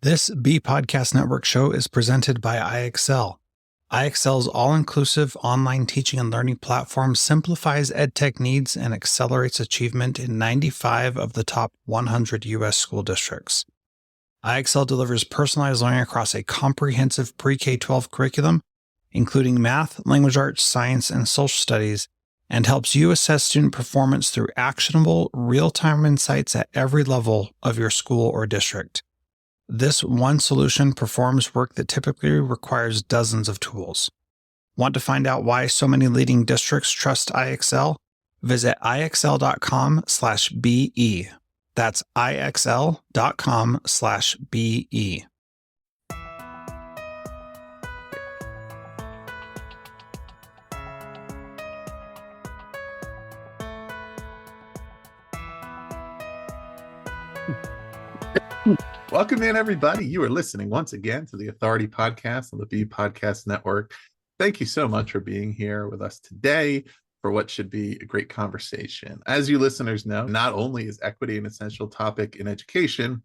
This B Podcast Network show is presented by iExcel. iExcel's all-inclusive online teaching and learning platform simplifies edtech needs and accelerates achievement in 95 of the top 100 U.S. school districts. iExcel delivers personalized learning across a comprehensive pre-K-12 curriculum, including math, language arts, science, and social studies, and helps you assess student performance through actionable, real-time insights at every level of your school or district. This one solution performs work that typically requires dozens of tools. Want to find out why so many leading districts trust iExcel? Visit iexcel.com/BE. That's iexcel.com/BE. Welcome in, everybody. You are listening once again to the Authority Podcast on the B Podcast Network. Thank you so much for being here with us today for what should be a great conversation. As you listeners know, not only is equity an essential topic in education,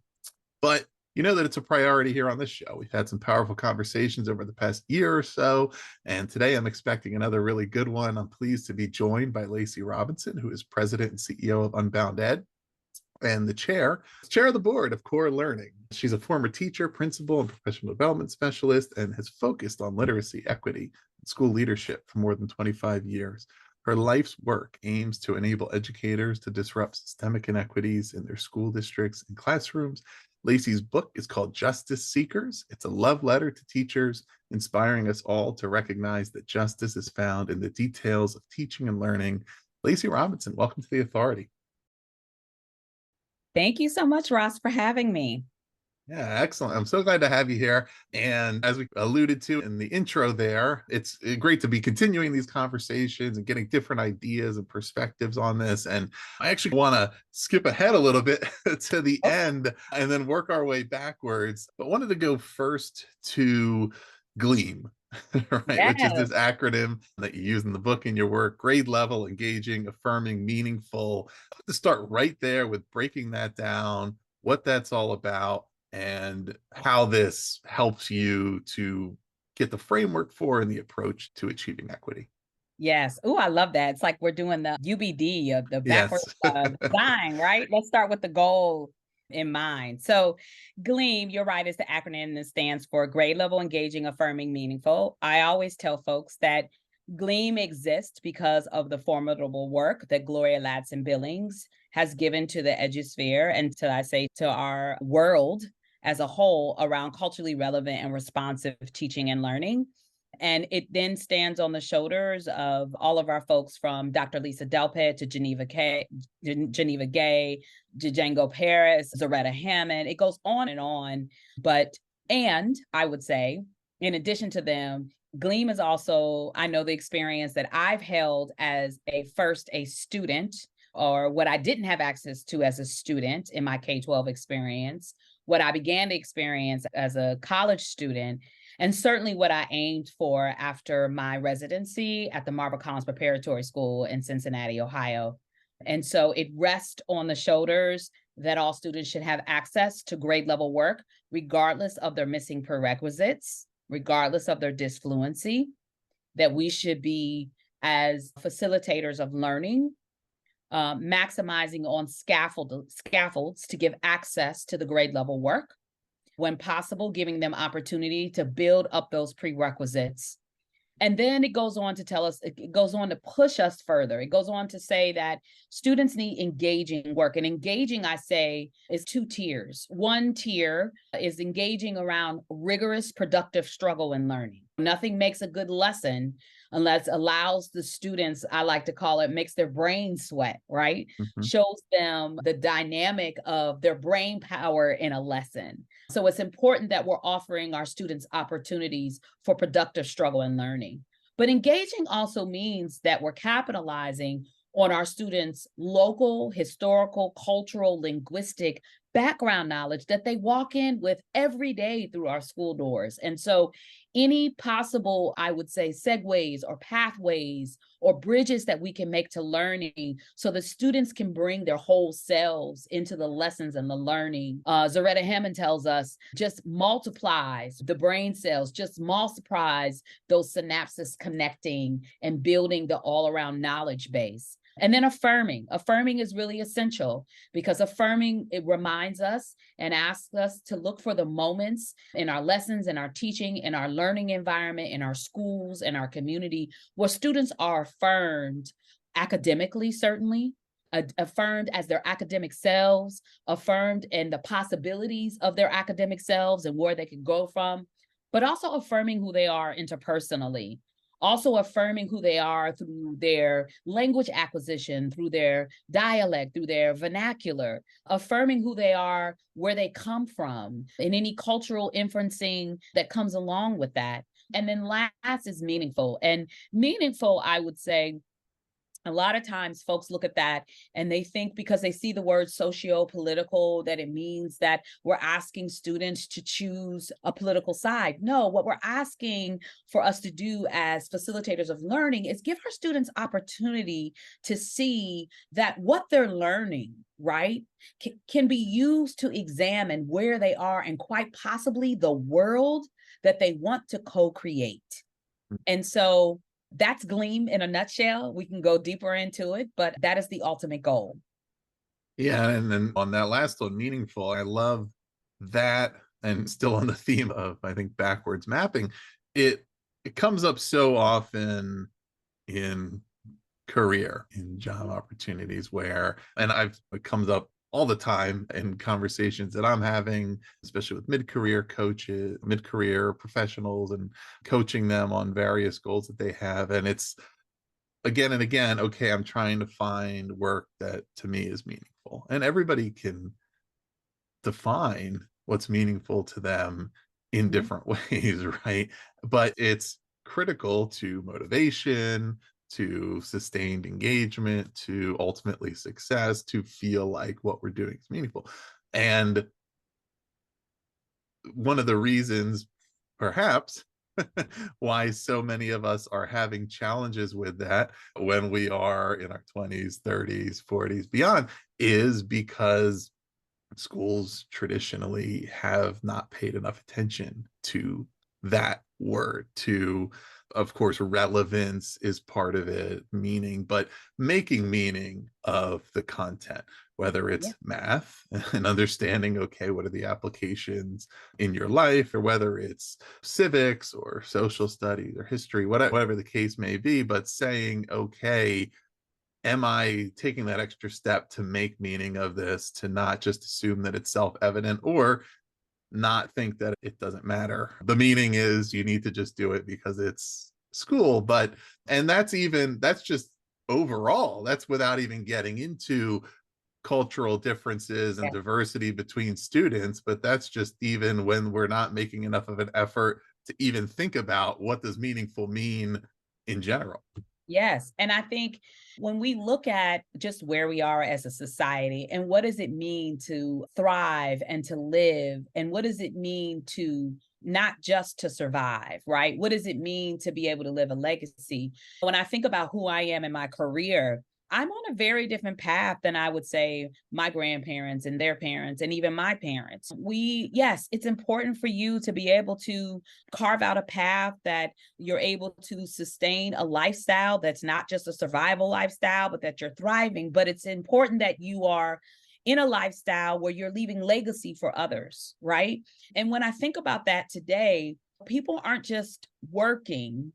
but you know that it's a priority here on this show. We've had some powerful conversations over the past year or so, and today I'm expecting another really good one. I'm pleased to be joined by Lacey Robinson, who is president and CEO of UnboundEd, and the chair of the board of Core Learning. She's a former teacher, principal, and professional development specialist, and has focused on literacy, equity, and school leadership for more than 25 years. Her life's work aims to enable educators to disrupt systemic inequities in their school districts and classrooms. Lacey's book is called Justice Seekers. It's a love letter to teachers, inspiring us all to recognize that justice is found in the details of teaching and learning. Lacey Robinson, welcome to the Authority. Thank you so much, Ross, for having me. Yeah, excellent. I'm so glad to have you here. And as we alluded to in the intro there, it's great to be continuing these conversations and getting different ideas and perspectives on this. And I actually want to skip ahead a little bit to the end and then work our way backwards. But wanted to go first to GLEAM. Right, Yes. Which is this acronym that you use in the book in your work: grade level, engaging, affirming, meaningful. I want to start right there with breaking that down, what that's all about, and how this helps you to get the framework for and the approach to achieving equity. Yes. Oh, I love that. It's like we're doing the UBD of the backwards design, right? Let's start with the goal in mind. So GLEAM, you're right, is the acronym that stands for grade level, engaging, affirming, meaningful. I always tell folks that GLEAM exists because of the formidable work that Gloria Ladson-Billings has given to the edusphere and to our world as a whole around culturally relevant and responsive teaching and learning. And it then stands on the shoulders of all of our folks, from Dr. Lisa Delpit to Geneva Gay, Django Paris, Zaretta Hammond. It goes on. And I would say, in addition to them, GLEAM is also, I know the experience that I've held as a student, or what I didn't have access to as a student in my K-12 experience, what I began to experience as a college student, and certainly what I aimed for after my residency at the Marva Collins Preparatory School in Cincinnati, Ohio. And so it rests on the shoulders that all students should have access to grade level work, regardless of their missing prerequisites, regardless of their disfluency, that we should be, as facilitators of learning, maximizing on scaffolds to give access to the grade level work. When possible, giving them opportunity to build up those prerequisites. And then it goes on to tell us, it goes on to push us further. It goes on to say that students need engaging work. And engaging, I say, is two tiers. One tier is engaging around rigorous, productive struggle in learning. Nothing makes a good lesson unless it allows the students, I like to call it, makes their brain sweat, right? Mm-hmm. Shows them the dynamic of their brain power in a lesson. So it's important that we're offering our students opportunities for productive struggle and learning. But engaging also means that we're capitalizing on our students' local, historical, cultural, linguistic background knowledge that they walk in with every day through our school doors. And so any possible, I would say, segues or pathways or bridges that we can make to learning so the students can bring their whole selves into the lessons and the learning. Zaretta Hammond tells us just multiplies the brain cells, just multiplies those synapses connecting and building the all-around knowledge base. And then affirming. Affirming is really essential because affirming, it reminds us and asks us to look for the moments in our lessons, in our teaching, in our learning environment, in our schools, in our community, where students are affirmed academically, certainly, affirmed as their academic selves, affirmed in the possibilities of their academic selves and where they can go from, but also affirming who they are interpersonally. Also affirming who they are through their language acquisition, through their dialect, through their vernacular, affirming who they are, where they come from, and any cultural inferencing that comes along with that. And then last is meaningful. And meaningful, I would say, a lot of times folks look at that and they think because they see the word socio-political that it means that we're asking students to choose a political side. No, what we're asking for us to do as facilitators of learning is give our students opportunity to see that what they're learning, right, can be used to examine where they are and quite possibly the world that they want to co-create. And so that's GLEAM in a nutshell. We can go deeper into it, but that is the ultimate goal. Yeah, and then on that last one, meaningful, I love that. And still on the theme of, I think, backwards mapping, it comes up so often in career, in job opportunities where, and it comes up all the time in conversations that I'm having, especially with mid-career coaches, mid-career professionals, and coaching them on various goals that they have. And it's again and again, okay, I'm trying to find work that to me is meaningful. And everybody can define what's meaningful to them in different ways, right? But it's critical to motivation, to sustained engagement, to ultimately success, to feel like what we're doing is meaningful. And one of the reasons, perhaps, why so many of us are having challenges with that when we are in our 20s, 30s, 40s, beyond, is because schools traditionally have not paid enough attention to that word. To, of course, relevance is part of it, meaning, but making meaning of the content, whether it's math and understanding, okay, what are the applications in your life, or whether it's civics or social studies or history, whatever the case may be, but saying, okay, am I taking that extra step to make meaning of this, to not just assume that it's self-evident, or not think that it doesn't matter. The meaning is you need to just do it because it's school. But, and that's just overall, that's without even getting into cultural differences and diversity between students. But that's just even when we're not making enough of an effort to even think about what does meaningful mean in general. Yes. And I think when we look at just where we are as a society and what does it mean to thrive and to live, and what does it mean to not just to survive, right? What does it mean to be able to live a legacy? When I think about who I am in my career, I'm on a very different path than I would say my grandparents and their parents and even my parents. Yes, it's important for you to be able to carve out a path that you're able to sustain a lifestyle that's not just a survival lifestyle, but that you're thriving. But it's important that you are in a lifestyle where you're leaving legacy for others, right? And when I think about that today, people aren't just working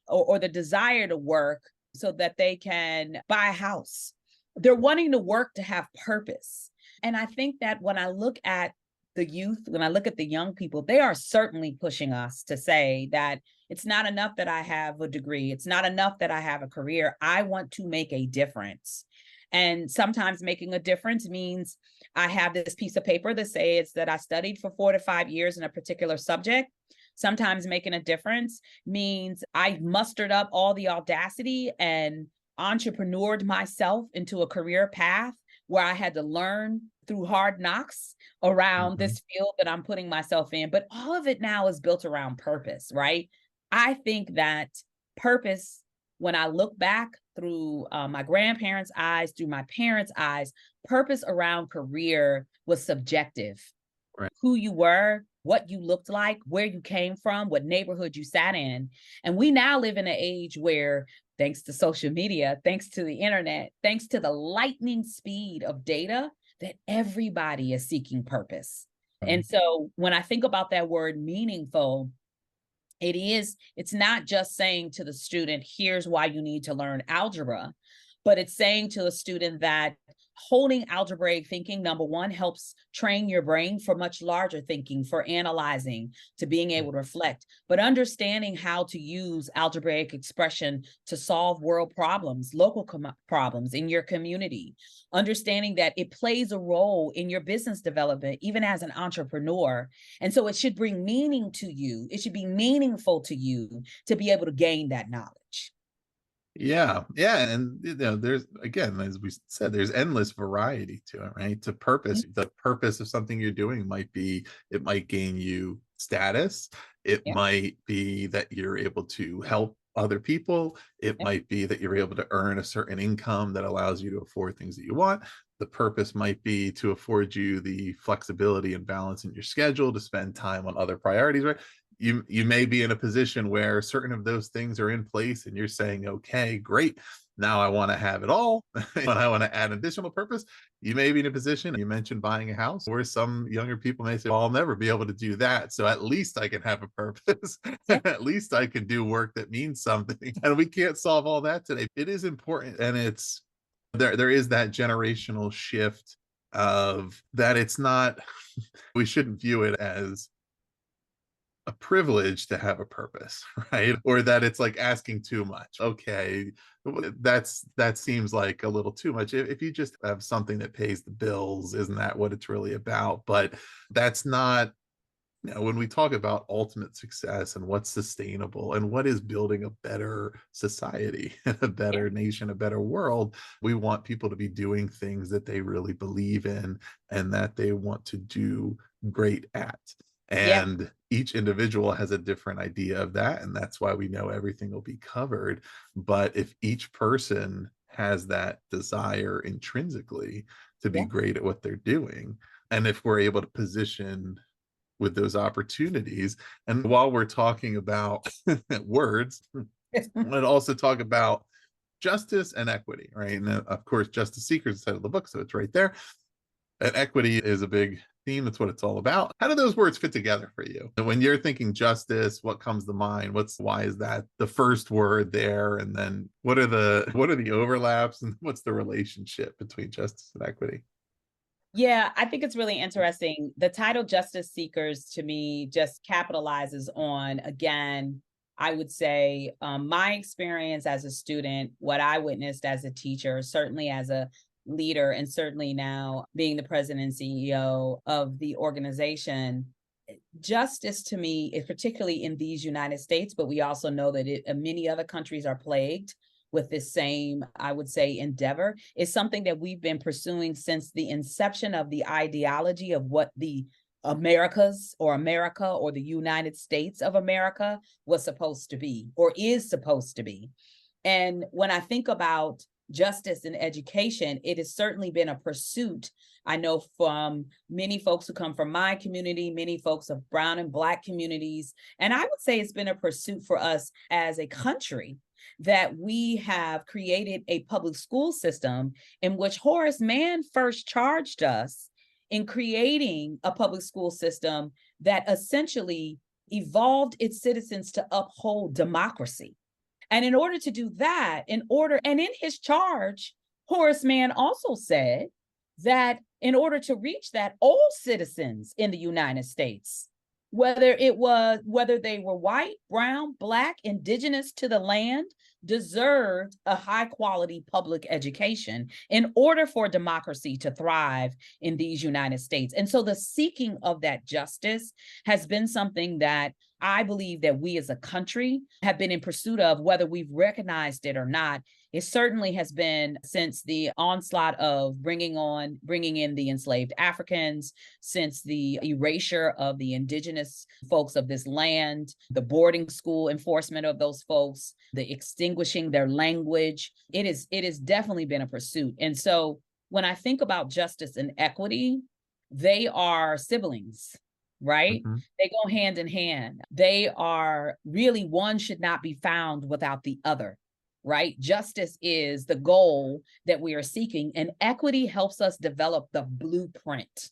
or the desire to work so that they can buy a house. They're wanting to work to have purpose. And I think that when I look at the youth, when I look at the young people, they are certainly pushing us to say that it's not enough that I have a degree. It's not enough that I have a career. I want to make a difference. And sometimes making a difference means I have this piece of paper that says that I studied for 4 to 5 years in a particular subject. Sometimes making a difference means I mustered up all the audacity and entrepreneured myself into a career path where I had to learn through hard knocks around Mhm. this field that I'm putting myself in. But all of it now is built around purpose, right? I think that purpose, when I look back through my grandparents' eyes, through my parents' eyes, purpose around career was subjective. Right. Who you were, what you looked like, where you came from, what neighborhood you sat in. And we now live in an age where, thanks to social media, thanks to the internet, thanks to the lightning speed of data, that everybody is seeking purpose. And so when I think about that word meaningful, it's not just saying to the student, here's why you need to learn algebra, but it's saying to a student that holding algebraic thinking, number one, helps train your brain for much larger thinking, for analyzing, to being able to reflect, but understanding how to use algebraic expression to solve world problems, local problems in your community, understanding that it plays a role in your business development, even as an entrepreneur. And so it should bring meaning to you. It should be meaningful to you to be able to gain that knowledge. Yeah, yeah, and there's, again, as we said, there's endless variety to it, right? To purpose, Mhm. the purpose of something you're doing might be, it might gain you status, it Yeah, might be that you're able to help other people, it yeah, might be that you're able to earn a certain income that allows you to afford things that you want. The purpose might be to afford you the flexibility and balance in your schedule to spend time on other priorities, right? You may be in a position where certain of those things are in place and you're saying, okay, great, now I want to have it all and I want to add additional purpose. You may be in a position, you mentioned buying a house, where some younger people may say, well, I'll never be able to do that, so at least I can have a purpose. yeah, At least I can do work that means something. And we can't solve all that today. It is important, and it's there is that generational shift of that. It's not, we shouldn't view it as a privilege to have a purpose, right? Or that it's like asking too much. Okay, that seems like a little too much. If you just have something that pays the bills, isn't that what it's really about? But that's not, when we talk about ultimate success and what's sustainable and what is building a better society, a yeah, better nation, a better world, we want people to be doing things that they really believe in and that they want to do great at. yeah, And each individual has a different idea of that. And that's why we know everything will be covered. But if each person has that desire intrinsically to be yeah. great at what they're doing, and if we're able to position with those opportunities. And while we're talking about words, and also talk about justice and equity, right? And of course, Justice Seekers is the title of the book, so it's right there. And equity is a big theme. That's what it's all about. How do those words fit together for you? And when you're thinking justice, what comes to mind? Why is that the first word there? And then what are the overlaps and what's the relationship between justice and equity? Yeah, I think it's really interesting. The title Justice Seekers to me just capitalizes on, again, I would say my experience as a student, what I witnessed as a teacher, certainly as a leader, and certainly now being the president and CEO of the organization. Justice to me is particularly in these United States, but we also know that many other countries are plagued with this same, I would say, endeavor, is something that we've been pursuing since the inception of the ideology of what the Americas or America or the United States of America was supposed to be or is supposed to be. And when I think about justice in education, it has certainly been a pursuit. I know from many folks who come from my community, many folks of brown and black communities. And I would say it's been a pursuit for us as a country that we have created a public school system in which Horace Mann first charged us in creating a public school system that essentially evolved its citizens to uphold democracy. And in order to do that, and in his charge, Horace Mann also said that in order to reach that, all citizens in the United States, whether they were white, brown, black, indigenous to the land, deserved a high quality public education in order for democracy to thrive in these United States. And so the seeking of that justice has been something that I believe that we as a country have been in pursuit of, whether we've recognized it or not. It certainly has been since the onslaught of bringing in the enslaved Africans, since the erasure of the indigenous folks of this land, the boarding school enforcement of those folks, the extinguishing their language. It has definitely been a pursuit. And so when I think about justice and equity, they are siblings, right? Mhm. They go hand in hand. They are really, one should not be found without the other, right? Justice is the goal that we are seeking, and equity helps us develop the blueprint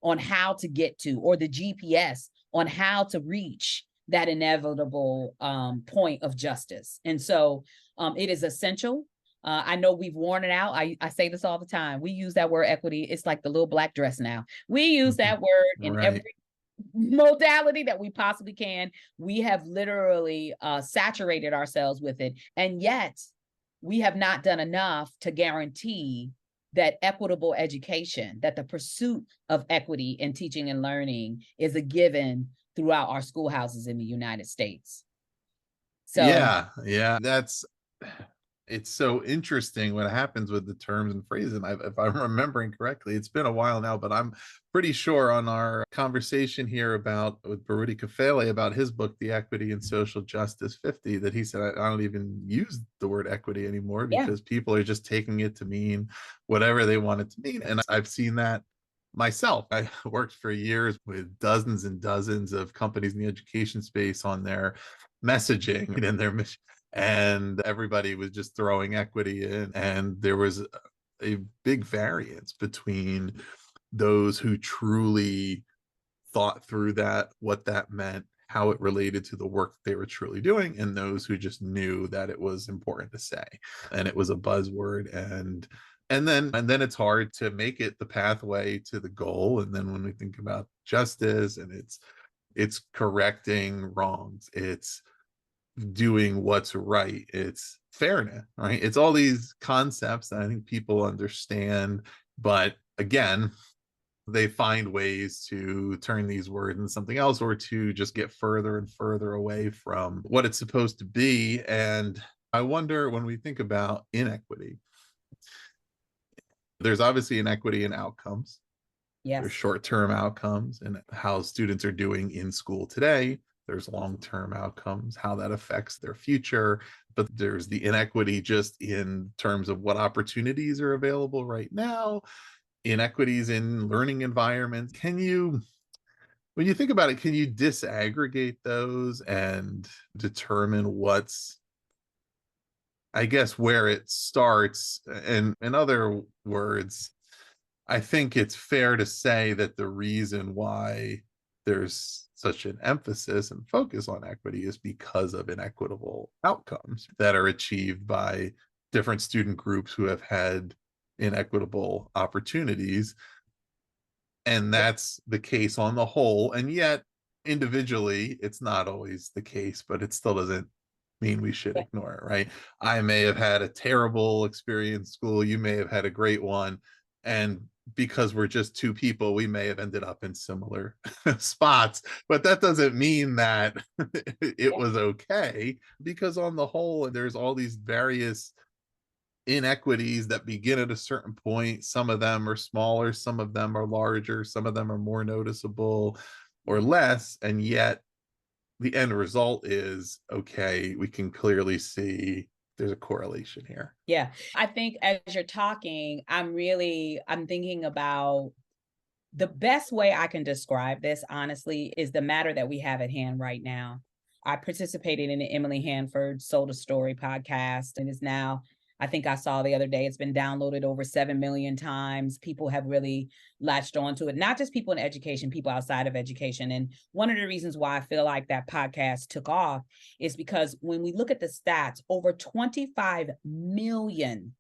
on how to get to, or the GPS on how to reach that inevitable point of justice. And so it is essential. I know we've worn it out. I say this all the time. We use that word equity. It's like the little black dress now. We use Mhm. that word in Right. every modality that we possibly can. We have literally saturated ourselves with it. And yet we have not done enough to guarantee that equitable education, that the pursuit of equity in teaching and learning is a given throughout our schoolhouses in the United States. So Yeah. It's so interesting what happens with the terms and phrases. And if I'm remembering correctly, it's been a while now, but I'm pretty sure on our conversation here about with Baruti Kafele about his book, The Equity and Social Justice 50, that he said, I don't even use the word equity anymore yeah, because people are just taking it to mean whatever they want it to mean. And I've seen that myself. I worked for years with dozens and dozens of companies in the education space on their messaging and their mission, and everybody was just throwing equity in, and there was a big variance between those who truly thought through that, what that meant, how it related to the work that they were truly doing, and those who just knew that it was important to say and it was a buzzword. And then it's hard to make it the pathway to the goal. And then when we think about justice, and it's correcting wrongs, it's doing what's right, it's fairness, right? It's all these concepts that I think people understand, but again, they find ways to turn these words into something else, or to just get further and further away from what it's supposed to be. And I wonder, when we think about inequity, there's obviously inequity in outcomes. There's yes, short-term outcomes and how students are doing in school today. There's long-term outcomes, how that affects their future. But there's the inequity just in terms of what opportunities are available right now, inequities in learning environments. When you think about it, can you disaggregate those and determine what's, I guess, where it starts? And in other words, I think it's fair to say that the reason why there's such an emphasis and focus on equity is because of inequitable outcomes that are achieved by different student groups who have had inequitable opportunities. And that's the case on the whole. And yet, individually, it's not always the case, but it still doesn't mean we should yeah, ignore it, right? I may have had a terrible experience in school. You may have had a great one. And because we're just two people, we may have ended up in similar spots. But that doesn't mean that it yeah, was okay, because on the whole, there's all these various inequities that begin at a certain point. Some of them are smaller, some of them are larger, some of them are more noticeable or less, and yet the end result is okay. We can clearly see there's a correlation here. yeah. I think as you're talking, I'm thinking about the best way I can describe this, honestly, is the matter that we have at hand right now. I participated in the Emily Hanford Sold a Story podcast, and is now, I think I saw the other day, it's been downloaded over 7 million times. People have really latched onto it, not just people in education, people outside of education. And one of the reasons why I feel like that podcast took off is because when we look at the stats, over 25 million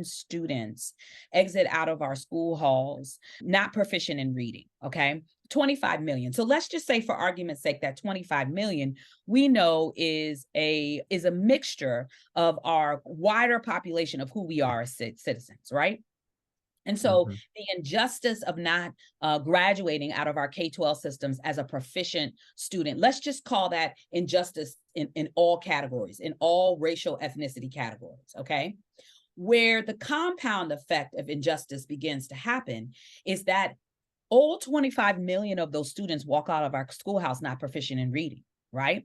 students exit out of our school halls not proficient in reading. Okay. 25 million. So let's just say, for argument's sake, that 25 million we know is a mixture of our wider population of who we are as citizens, right? And so the injustice of not graduating out of our K-12 systems as a proficient student, let's just call that injustice in all categories, in all racial ethnicity categories, okay? Where the compound effect of injustice begins to happen is that all 25 million of those students walk out of our schoolhouse not proficient in reading, right?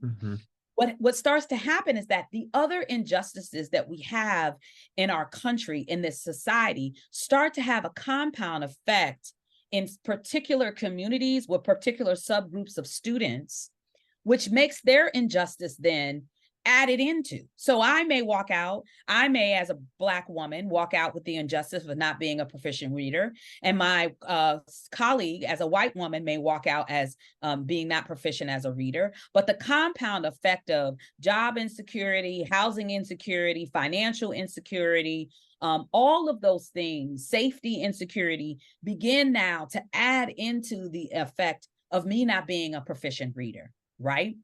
What starts to happen is that the other injustices that we have in our country, in this society, start to have a compound effect in particular communities with particular subgroups of students, which makes their injustice then added into. So I may, as a Black woman, walk out with the injustice of not being a proficient reader. And my colleague, as a white woman, may walk out as being not proficient as a reader. But the compound effect of job insecurity, housing insecurity, financial insecurity, all of those things, safety insecurity, begin now to add into the effect of me not being a proficient reader, right?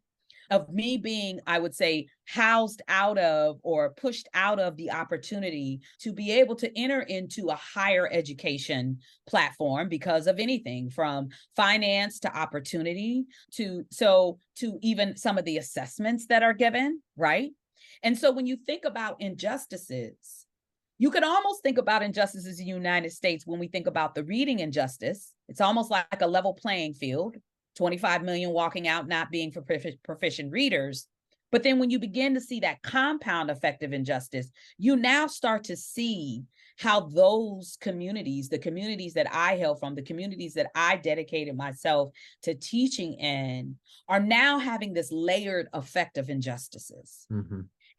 Of me being, I would say, housed out of or pushed out of the opportunity to be able to enter into a higher education platform because of anything from finance to opportunity to even some of the assessments that are given, right? And so when you think about injustices, you can almost think about injustices in the United States when we think about the reading injustice. It's almost like a level playing field. 25 million walking out not being for proficient readers. But then when you begin to see that compound effect of injustice, you now start to see how those communities, the communities that I hail from, the communities that I dedicated myself to teaching in, are now having this layered effect of injustices.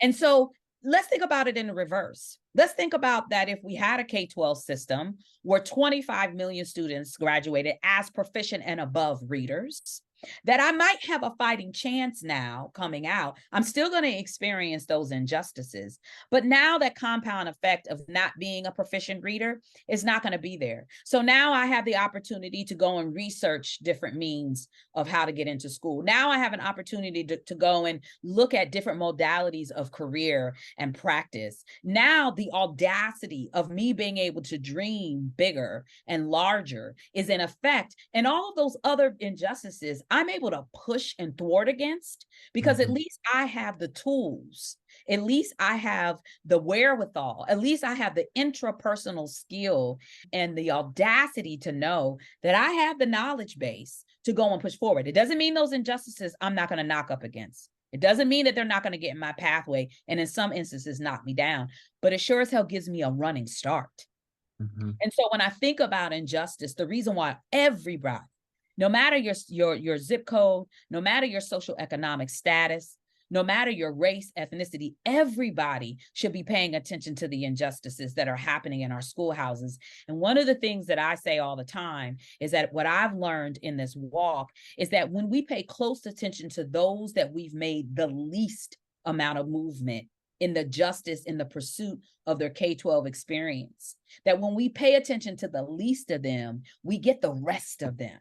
And so let's think about it in the reverse. Let's think about that if we had a K-12 system where 25 million students graduated as proficient and above readers, that I might have a fighting chance now coming out. I'm still going to experience those injustices, but now that compound effect of not being a proficient reader is not going to be there. So now I have the opportunity to go and research different means of how to get into school. Now I have an opportunity to go and look at different modalities of career and practice. Now the audacity of me being able to dream bigger and larger is in effect, and all of those other injustices I'm able to push and thwart against because at least I have the tools. At least I have the wherewithal. At least I have the intrapersonal skill and the audacity to know that I have the knowledge base to go and push forward. It doesn't mean those injustices I'm not going to knock up against. It doesn't mean that they're not going to get in my pathway and in some instances knock me down, but it sure as hell gives me a running start. And so when I think about injustice, the reason why everybody, no matter your zip code, no matter your social economic status, no matter your race, ethnicity, everybody should be paying attention to the injustices that are happening in our schoolhouses. And one of the things that I say all the time is that what I've learned in this walk is that when we pay close attention to those that we've made the least amount of movement in the justice, in the pursuit of their K-12 experience, that when we pay attention to the least of them, we get the rest of them.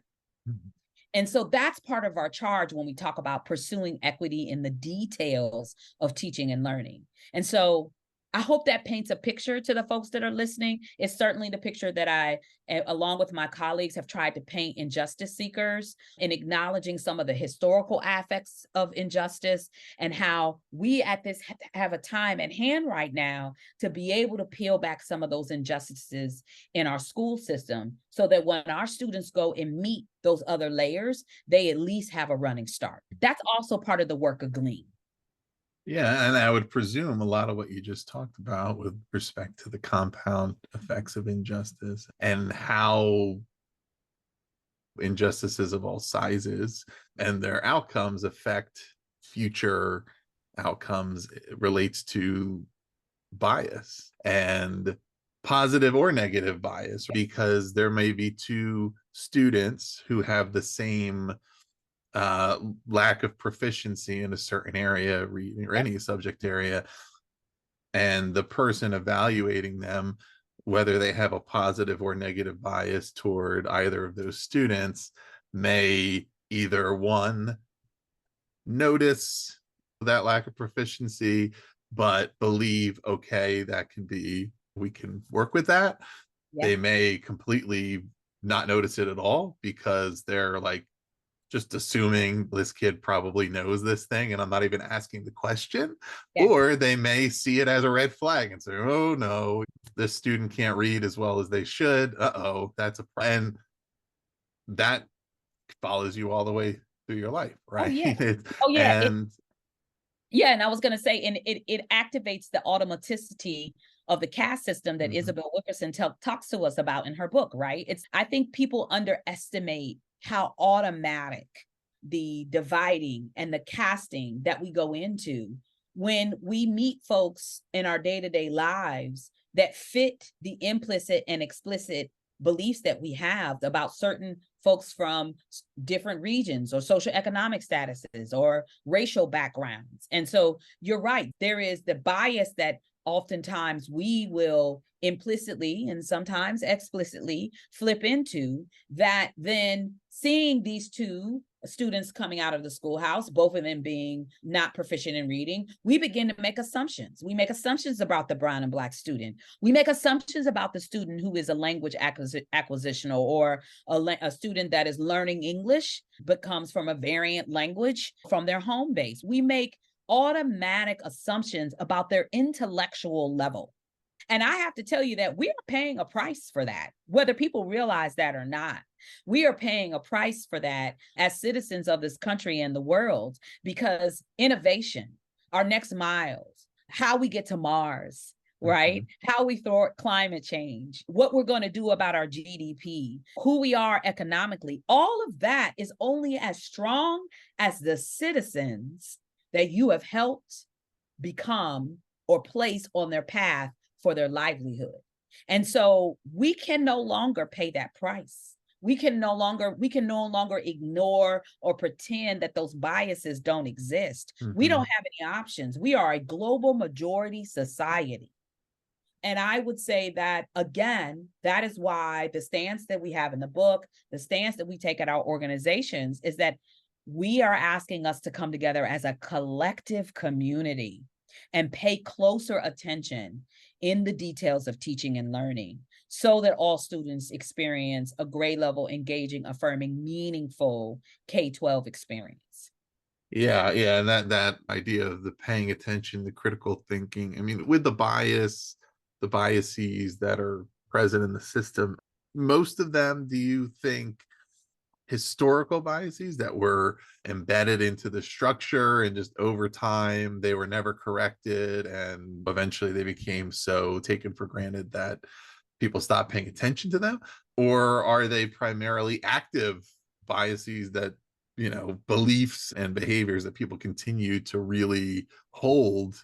And so that's part of our charge when we talk about pursuing equity in the details of teaching and learning. And so I hope that paints a picture to the folks that are listening. It's certainly the picture that I, along with my colleagues, have tried to paint injustice seekers in acknowledging some of the historical affects of injustice and how we at this have a time at hand right now to be able to peel back some of those injustices in our school system so that when our students go and meet those other layers, they at least have a running start. That's also part of the work of GLEAM. Yeah, and I would presume a lot of what you just talked about with respect to the compound effects of injustice and how injustices of all sizes and their outcomes affect future outcomes relates to bias and positive or negative bias, because there may be two students who have the same lack of proficiency in a certain area, reading or any subject area, and the person evaluating them, whether they have a positive or negative bias toward either of those students, may either one, notice that lack of proficiency, but believe, okay, that can be, we can work with that, Yeah. They may completely not notice it at all because they're like just assuming this kid probably knows this thing and I'm not even asking the question. Yeah. Or they may see it as a red flag and say, oh no, this student can't read as well as they should. Uh-oh, that's a and that follows you all the way through your life, Oh right? yeah. Oh yeah. And Yeah, and I was going to say, and it activates the automaticity of the caste system that mhm, Isabel Wickerson talks to us about in her book, right? I think people underestimate how automatic the dividing and the casting that we go into when we meet folks in our day-to-day lives that fit the implicit and explicit beliefs that we have about certain folks from different regions or social economic statuses or racial backgrounds. And so you're right, there is the bias that oftentimes we will implicitly and sometimes explicitly flip into, that then seeing these two students coming out of the schoolhouse, both of them being not proficient in reading, we begin to make assumptions. We make assumptions about the brown and black student. We make assumptions about the student who is a language acquisitional, or a student that is learning English but comes from a variant language from their home base. We make automatic assumptions about their intellectual level. And I have to tell you that we are paying a price for that, whether people realize that or not. We are paying a price for that as citizens of this country and the world, because innovation, our next miles, how we get to Mars, right? mhm. How we thwart climate change, what we're going to do about our GDP, who we are economically, all of that is only as strong as the citizens that you have helped become or place on their path for their livelihood. And so we can no longer pay that price. We can no longer ignore or pretend that those biases don't exist. We don't Mhm. have any options. We are a global majority society. And I would say that, again, that is why the stance that we have in the book, the stance that we take at our organizations, is that we are asking us to come together as a collective community and pay closer attention in the details of teaching and learning, so that all students experience a grade level, engaging, affirming, meaningful K-12 experience. Yeah, yeah, and that idea of the paying attention, the critical thinking. I mean, with the biases that are present in the system, most of them, do you think historical biases that were embedded into the structure and just over time they were never corrected and eventually they became so taken for granted that people stopped paying attention to them? Or are they primarily active biases that, beliefs and behaviors that people continue to really hold?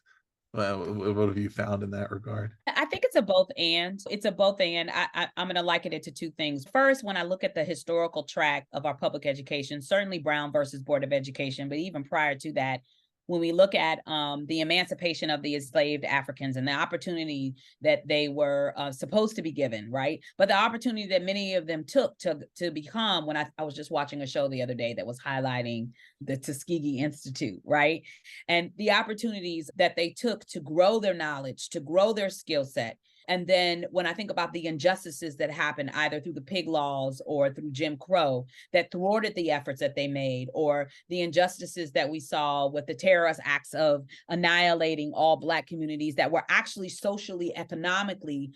What have you found in that regard? I think it's a both and. It's a both and. I'm going to liken it to two things. First, when I look at the historical track of our public education, certainly Brown versus Board of Education, but even prior to that, when we look at the emancipation of the enslaved Africans and the opportunity that they were supposed to be given, right? But the opportunity that many of them took to become, when I was just watching a show the other day that was highlighting the Tuskegee Institute, right? And the opportunities that they took to grow their knowledge, to grow their skill set. And then when I think about the injustices that happened either through the pig laws or through Jim Crow that thwarted the efforts that they made, or the injustices that we saw with the terrorist acts of annihilating all Black communities that were actually socially, economically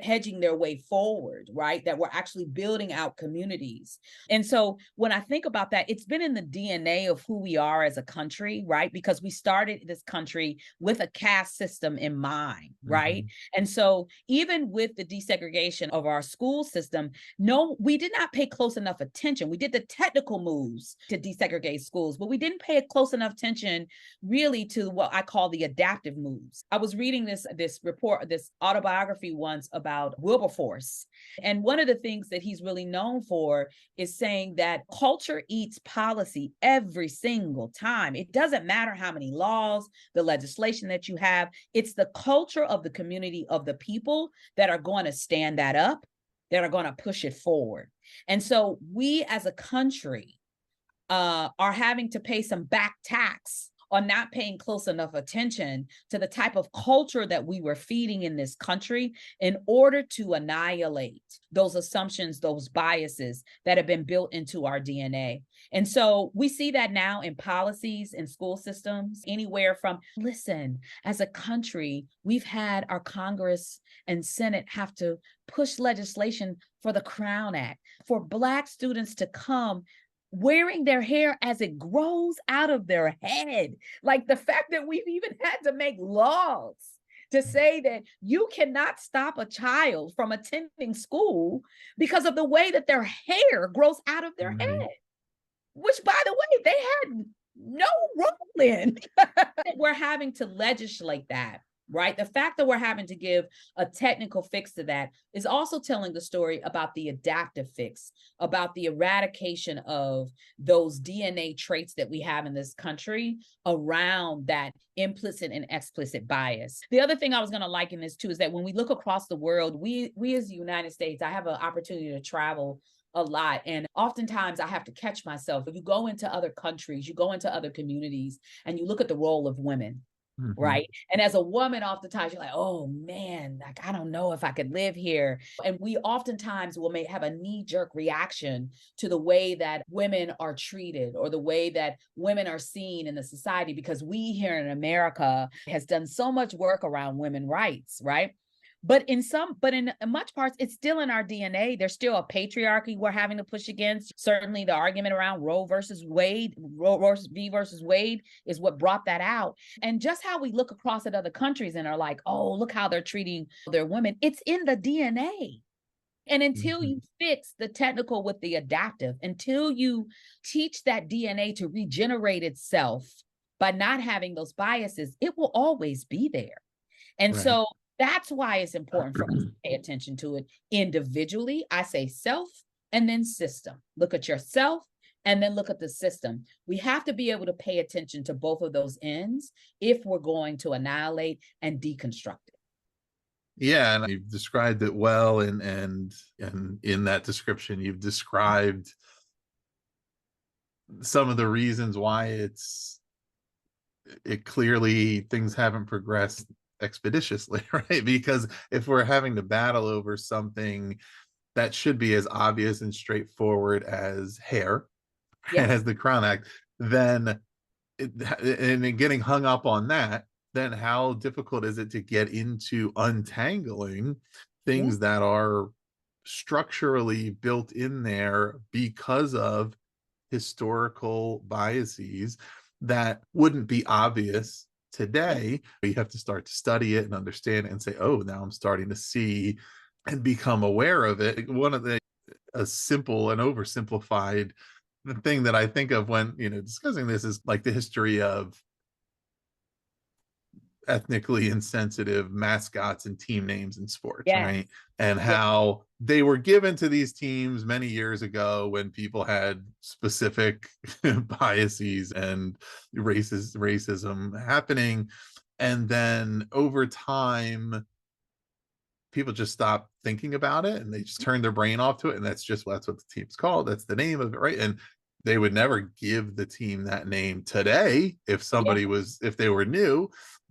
hedging their way forward, right? That we're actually building out communities. And so when I think about that, it's been in the DNA of who we are as a country, right? Because we started this country with a caste system in mind, right? Mhm. And so even with the desegregation of our school system, no, we did not pay close enough attention. We did the technical moves to desegregate schools, but we didn't pay close enough attention really to what I call the adaptive moves. I was reading this report, this autobiography once about Wilberforce. And one of the things that he's really known for is saying that culture eats policy every single time. It doesn't matter how many laws, the legislation that you have, it's the culture of the community, of the people that are going to stand that up, that are going to push it forward. And so we as a country are having to pay some back tax on not paying close enough attention to the type of culture that we were feeding in this country in order to annihilate those assumptions, those biases that have been built into our DNA. And so we see that now in policies in school systems, anywhere from, listen, as a country, we've had our Congress and Senate have to push legislation for the Crown Act, for Black students to come wearing their hair as it grows out of their head. Like the fact that we've even had to make laws to say that you cannot stop a child from attending school because of the way that their hair grows out of their head, which, by the way, they had no role in. We're having to legislate that, right? The fact that we're having to give a technical fix to that is also telling the story about the adaptive fix, about the eradication of those DNA traits that we have in this country around that implicit and explicit bias. The other thing I was going to liken this to is that when we look across the world, we as the United States, I have an opportunity to travel a lot. And oftentimes I have to catch myself. If you go into other countries, you go into other communities, and you look at the role of women. Right. And as a woman, oftentimes you're like, oh man, like, I don't know if I could live here. And we oftentimes will have a knee-jerk reaction to the way that women are treated or the way that women are seen in the society, because we here in America has done so much work around women's rights, right? But in much parts, it's still in our DNA. There's still a patriarchy we're having to push against. Certainly the argument around Roe v. versus Wade is what brought that out. And just how we look across at other countries and are like, oh, look how they're treating their women. It's in the DNA. And until you fix the technical with the adaptive, until you teach that DNA to regenerate itself by not having those biases, it will always be there. And so that's why it's important for us to pay attention to it individually. I say self and then system. Look at yourself and then look at the system. We have to be able to pay attention to both of those ends if we're going to annihilate and deconstruct it. Yeah, and you've described it well, and in that description, you've described some of the reasons why it clearly things haven't progressed expeditiously, right? Because if we're having to battle over something that should be as obvious and straightforward as hair, Yes. as the Crown Act, then and getting hung up on that, then how difficult is it to get into untangling things that are structurally built in there because of historical biases that wouldn't be obvious today? You have to start to study it and understand it and say, oh, now I'm starting to see and become aware of it. One of a simple and oversimplified thing that I think of when discussing this is like the history of ethnically insensitive mascots and team names in sports, right? And how they were given to these teams many years ago when people had specific biases and racism happening. And then over time, people just stopped thinking about it and they just turned their brain off to it. And that's what the team's called. That's the name of it, right? And they would never give the team that name today if they were new.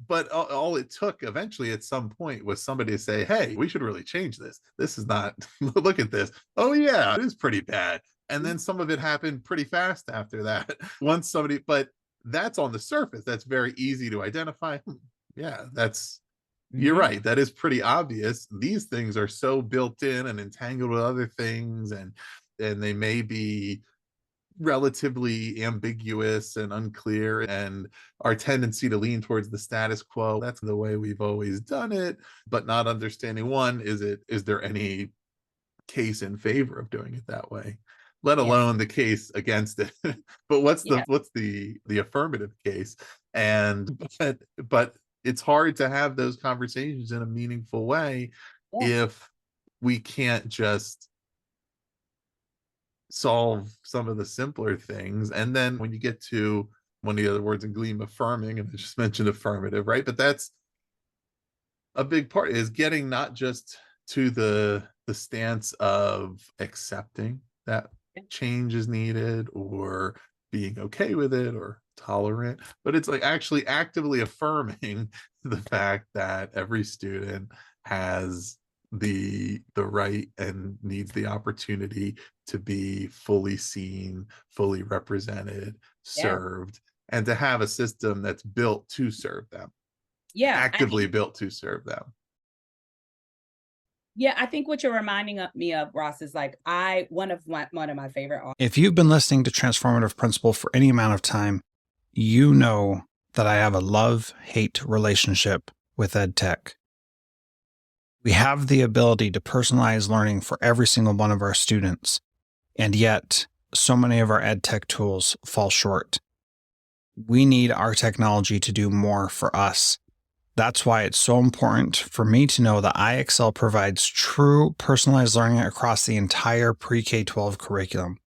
But all it took eventually at some point was somebody to say, hey, we should really change this. This is not, look at this. Oh yeah, it is pretty bad. And then some of it happened pretty fast after that. But that's on the surface. That's very easy to identify. Yeah, you're right. That is pretty obvious. These things are so built in and entangled with other things, and they may be relatively ambiguous and unclear, and our tendency to lean towards the status quo, that's the way we've always done it, but not understanding, one, is there any case in favor of doing it that way, let alone the case against it. But what's the affirmative case? But it's hard to have those conversations in a meaningful way if we can't just solve some of the simpler things. And then when you get to one of the other words in GLEAM, affirming, and I just mentioned affirmative, right? But that's a big part, is getting not just to the stance of accepting that change is needed or being okay with it or tolerant, but it's like actually actively affirming the fact that every student has the right and needs the opportunity to be fully seen, fully represented, Yeah. served, and to have a system that's built to serve them, Yeah. actively built to serve them. Yeah, I think what you're reminding me of, Ross, is like one of my favorite authors. If you've been listening to Transformative Principal for any amount of time, you know that I have a love-hate relationship with ed tech. We have the ability to personalize learning for every single one of our students, and yet so many of our ed tech tools fall short. We need our technology to do more for us. That's why it's so important for me to know that IXL provides true personalized learning across the entire pre-K-12 curriculum,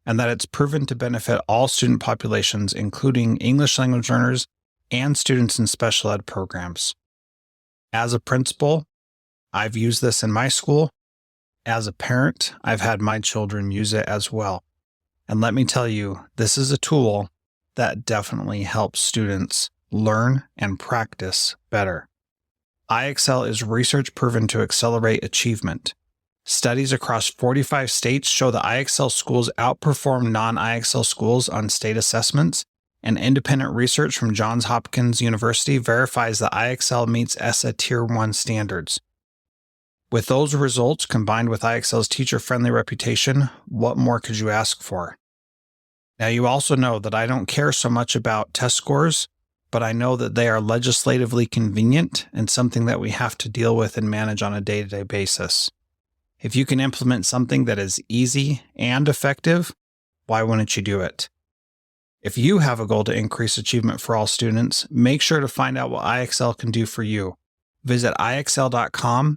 and that it's proven to benefit all student populations, including English language learners and students in special ed programs. As a principal, I've used this in my school. As a parent, I've had my children use it as well. And let me tell you, this is a tool that definitely helps students learn and practice better. IXL is research proven to accelerate achievement. Studies across 45 states show that IXL schools outperform non-IXL schools on state assessments, and independent research from Johns Hopkins University verifies that IXL meets ESSA Tier 1 standards. With those results combined with IXL's teacher-friendly reputation, what more could you ask for? Now, you also know that I don't care so much about test scores, but I know that they are legislatively convenient and something that we have to deal with and manage on a day-to-day basis. If you can implement something that is easy and effective, why wouldn't you do it? If you have a goal to increase achievement for all students, make sure to find out what IXL can do for you. Visit ixl.com/B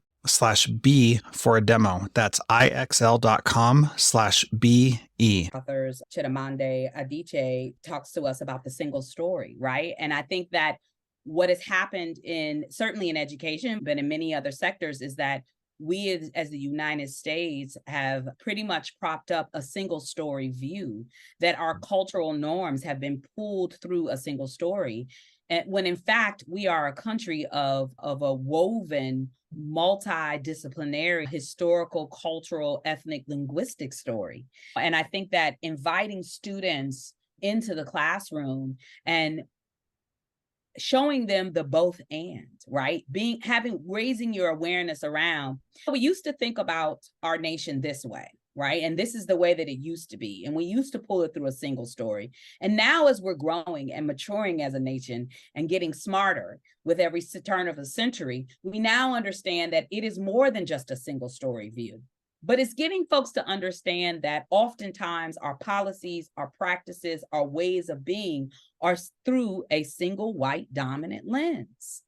for a demo. That's ixl.com/BE. Authors Chidamande Adichie talks to us about the single story, right? And I think that what has happened certainly in education, but in many other sectors, is that we as the United States have pretty much propped up a single story view, that our cultural norms have been pulled through a single story. And when in fact, we are a country of a woven, multidisciplinary, historical, cultural, ethnic, linguistic story. And I think that inviting students into the classroom and showing them the both and, right? Raising your awareness around, we used to think about our nation this way, right? And this is the way that it used to be. And we used to pull it through a single story. And now as we're growing and maturing as a nation and getting smarter with every turn of a century, we now understand that it is more than just a single story view. But it's getting folks to understand that oftentimes our policies, our practices, our ways of being are through a single white dominant lens.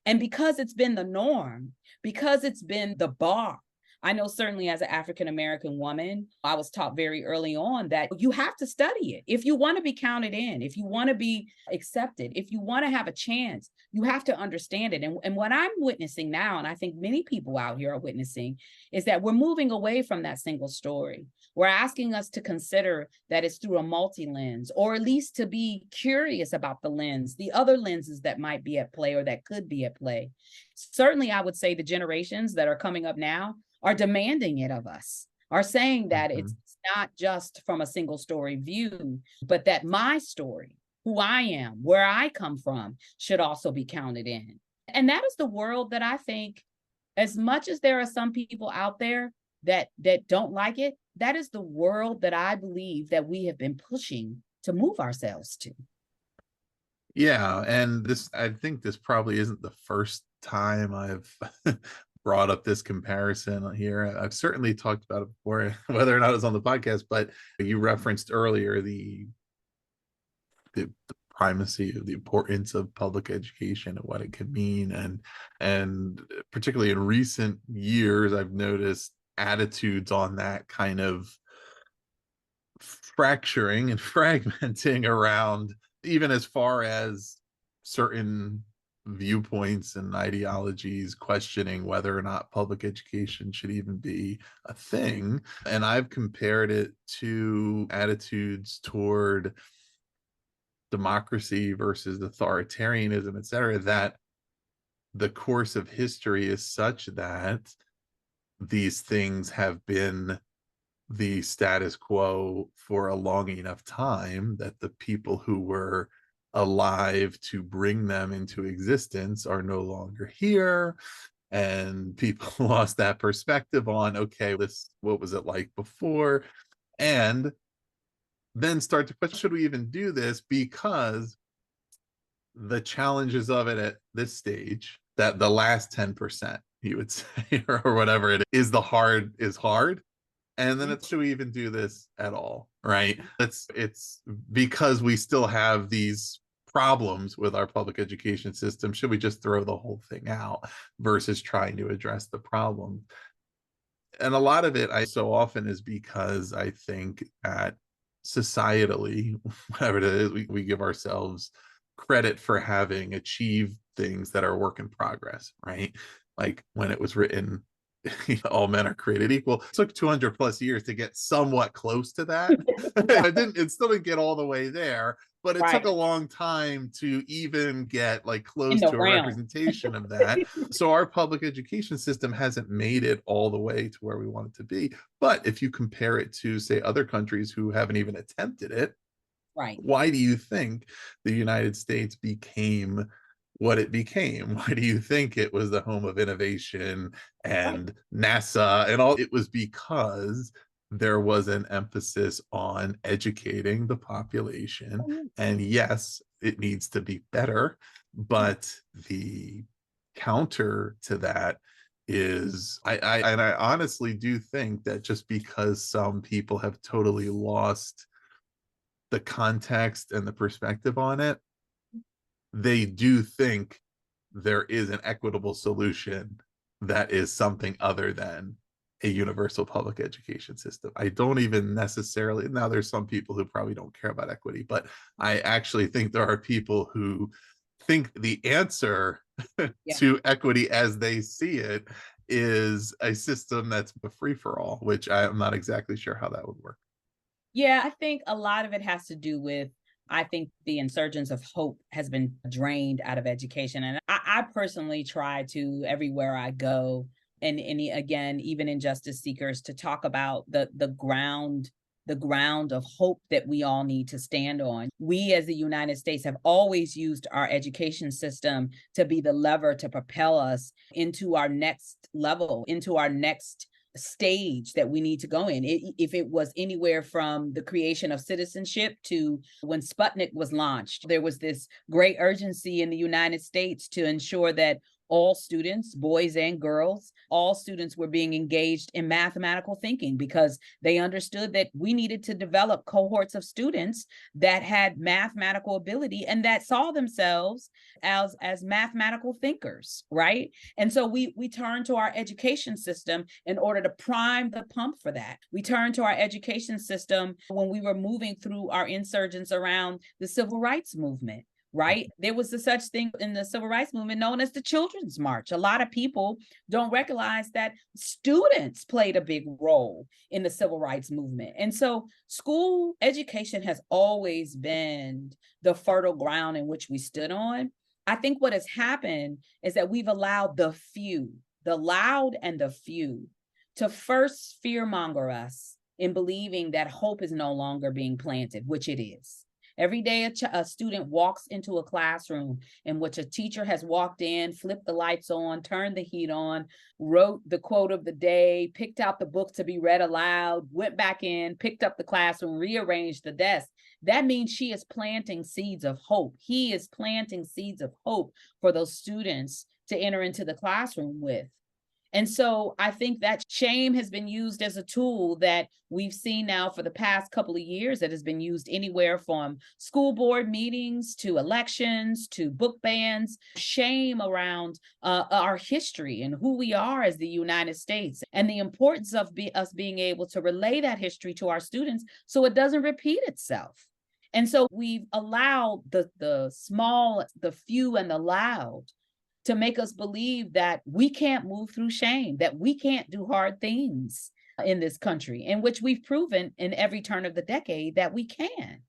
And because it's been the norm, because it's been the bar, I know certainly as an African-American woman, I was taught very early on that you have to study it. If you want to be counted in, if you want to be accepted, if you want to have a chance, you have to understand it. And what I'm witnessing now, and I think many people out here are witnessing, is that we're moving away from that single story. We're asking us to consider that it's through a multi-lens, or at least to be curious about the lens, the other lenses that might be at play or that could be at play. Certainly, I would say the generations that are coming up now are demanding it of us, are saying that it's not just from a single story view, but that my story, who I am, where I come from, should also be counted in. And that is the world that I think, as much as there are some people out there that don't like it, that is the world that I believe that we have been pushing to move ourselves to. Yeah, and I think this probably isn't the first time I've brought up this comparison here. I've certainly talked about it before, whether or not it was on the podcast, but you referenced earlier the primacy of the importance of public education and what it could mean. And particularly in recent years, I've noticed attitudes on that kind of fracturing and fragmenting around, even as far as certain viewpoints and ideologies questioning whether or not public education should even be a thing. And I've compared it to attitudes toward democracy versus authoritarianism, et cetera, that the course of history is such that these things have been the status quo for a long enough time that the people who were alive to bring them into existence are no longer here, and people lost that perspective on, okay, this, what was it like before, and then start to question, should we even do this? Because the challenges of it at this stage, that the last 10%, you would say, or whatever it is, is hard. And then should we even do this at all? Right. It's because we still have these problems with our public education system. Should we just throw the whole thing out versus trying to address the problem? And a lot of it, I so often, is because I think that societally, whatever it is, we give ourselves credit for having achieved things that are work in progress, right? Like when it was written, all men are created equal. It took 200 plus years to get somewhat close to that. It still didn't get all the way there, but it took a long time to even get like close to a representation of that. So our public education system hasn't made it all the way to where we want it to be. But if you compare it to, say, other countries who haven't even attempted it, right, why do you think the United States became what it became? Why do you think it was the home of innovation and NASA and all? It was because there was an emphasis on educating the population. And yes, it needs to be better, but the counter to that is I honestly do think that just because some people have totally lost the context and the perspective on it, they do think there is an equitable solution that is something other than a universal public education system. I don't even necessarily, now there's some people who probably don't care about equity, but I actually think there are people who think the answer to equity as they see it is a system that's a free-for-all, which I'm not exactly sure how that would work. Yeah, I think a lot of it has to do with, I think the insurgence of hope has been drained out of education. And I personally try to, everywhere I go, and again, even in Justice Seekers, to talk about the ground of hope that we all need to stand on. We as the United States have always used our education system to be the lever to propel us into our next level, into our next stage that we need to go in. If it was anywhere from the creation of citizenship to when Sputnik was launched, there was this great urgency in the United States to ensure that all students, boys and girls, all students were being engaged in mathematical thinking because they understood that we needed to develop cohorts of students that had mathematical ability and that saw themselves as mathematical thinkers, right? And so we turned to our education system in order to prime the pump for that. We turned to our education system when we were moving through our insurgence around the civil rights movement. Right? There was a such thing in the civil rights movement known as the Children's March. A lot of people don't recognize that students played a big role in the civil rights movement. And so school education has always been the fertile ground in which we stood on. I think what has happened is that we've allowed the few, the loud and the few, to first fearmonger us in believing that hope is no longer being planted, which it is. Every day a student walks into a classroom in which a teacher has walked in, flipped the lights on, turned the heat on, wrote the quote of the day, picked out the book to be read aloud, went back in, picked up the classroom, rearranged the desk. That means she is planting seeds of hope. He is planting seeds of hope for those students to enter into the classroom with. And so I think that shame has been used as a tool that we've seen now for the past couple of years that has been used anywhere from school board meetings to elections to book bans. Shame around our history and who we are as the United States and the importance of us being able to relay that history to our students so it doesn't repeat itself. And so we've allowed the small, the few, and the loud to make us believe that we can't move through shame, that we can't do hard things in this country, in which we've proven in every turn of the decade that we can.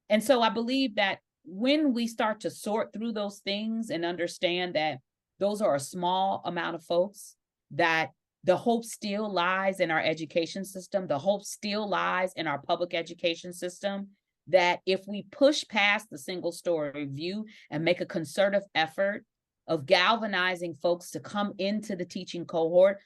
And so I believe that when we start to sort through those things and understand that those are a small amount of folks, that the hope still lies in our education system, the hope still lies in our public education system, that if we push past the single story view and make a concerted effort of galvanizing folks to come into the teaching cohort,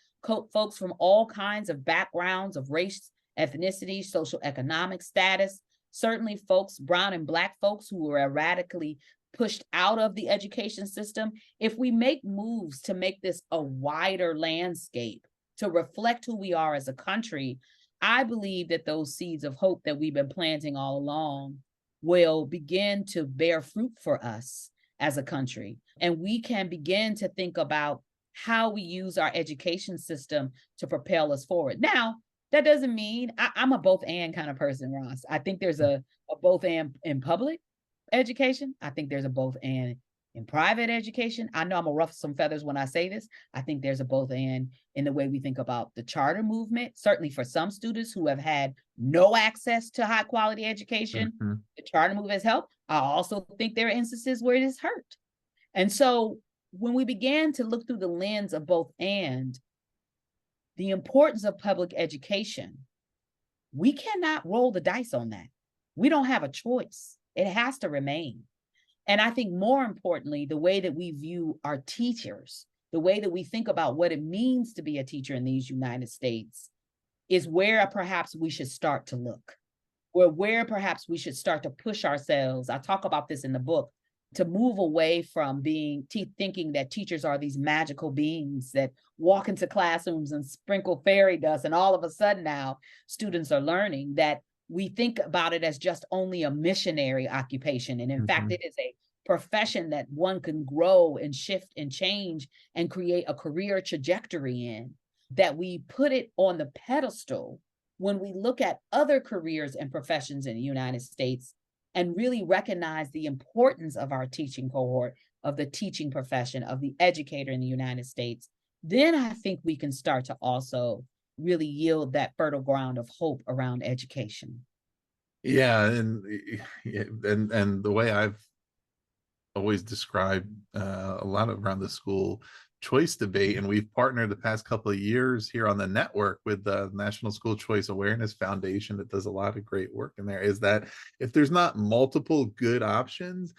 folks from all kinds of backgrounds of race, ethnicity, social economic status, certainly folks, brown and Black folks who were erratically pushed out of the education system. If we make moves to make this a wider landscape, to reflect who we are as a country, I believe that those seeds of hope that we've been planting all along will begin to bear fruit for us as a country. And we can begin to think about how we use our education system to propel us forward. Now, that doesn't mean I'm a both and kind of person, Ross. I think there's a both and in public education. I think there's a both and in private education. I know I'm gonna ruffle some feathers when I say this. I think there's a both and in the way we think about the charter movement. Certainly for some students who have had no access to high quality education, the charter movement has helped. I also think there are instances where it has hurt. And so when we began to look through the lens of both and the importance of public education, we cannot roll the dice on that. We don't have a choice. It has to remain. And I think more importantly, the way that we view our teachers, the way that we think about what it means to be a teacher in these United States is where perhaps we should start to look, where perhaps we should start to push ourselves. I talk about this in the book, to move away from thinking that teachers are these magical beings that walk into classrooms and sprinkle fairy dust, and all of a sudden now students are learning, that we think about it as just only a missionary occupation. And in fact, it is a profession that one can grow and shift and change and create a career trajectory in, that we put it on the pedestal when we look at other careers and professions in the United States and really recognize the importance of our teaching cohort, of the teaching profession, of the educator in the United States. Then I think we can start to also really yield that fertile ground of hope around education. Yeah, and the way I've always described a lot around the school choice debate, and we've partnered the past couple of years here on the network with the National School Choice Awareness Foundation that does a lot of great work in there, is that if there's not multiple good options,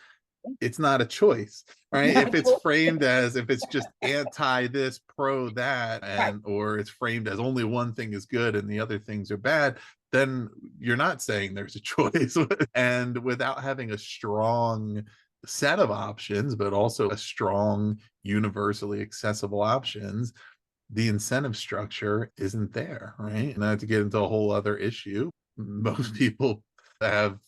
it's not a choice, right? If it's framed as, if it's just anti this, pro that, and or it's framed as only one thing is good and the other things are bad, then you're not saying there's a choice. And without having a strong set of options, but also a strong, universally accessible options, the incentive structure isn't there, right? Not to get into a whole other issue. Most people have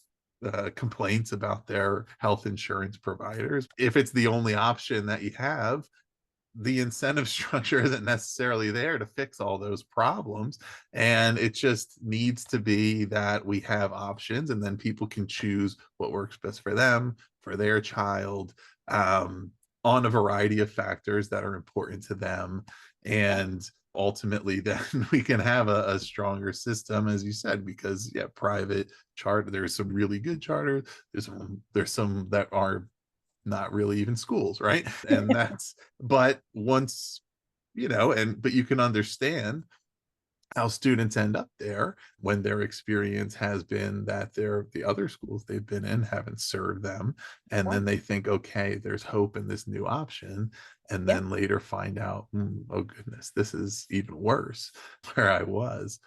complaints about their health insurance providers. If it's the only option that you have, the incentive structure isn't necessarily there to fix all those problems. And it just needs to be that we have options, and then people can choose what works best for them, for their child, on a variety of factors that are important to them. And ultimately then we can have a stronger system, as you said, because private charter, there's some really good charters, there's some that are not really even schools, right? And that's, but once, but you can understand how students end up there when their experience has been that the other schools they've been in haven't served them, and then they think, okay, there's hope in this new option, and then later find out, oh goodness, this is even worse where I was.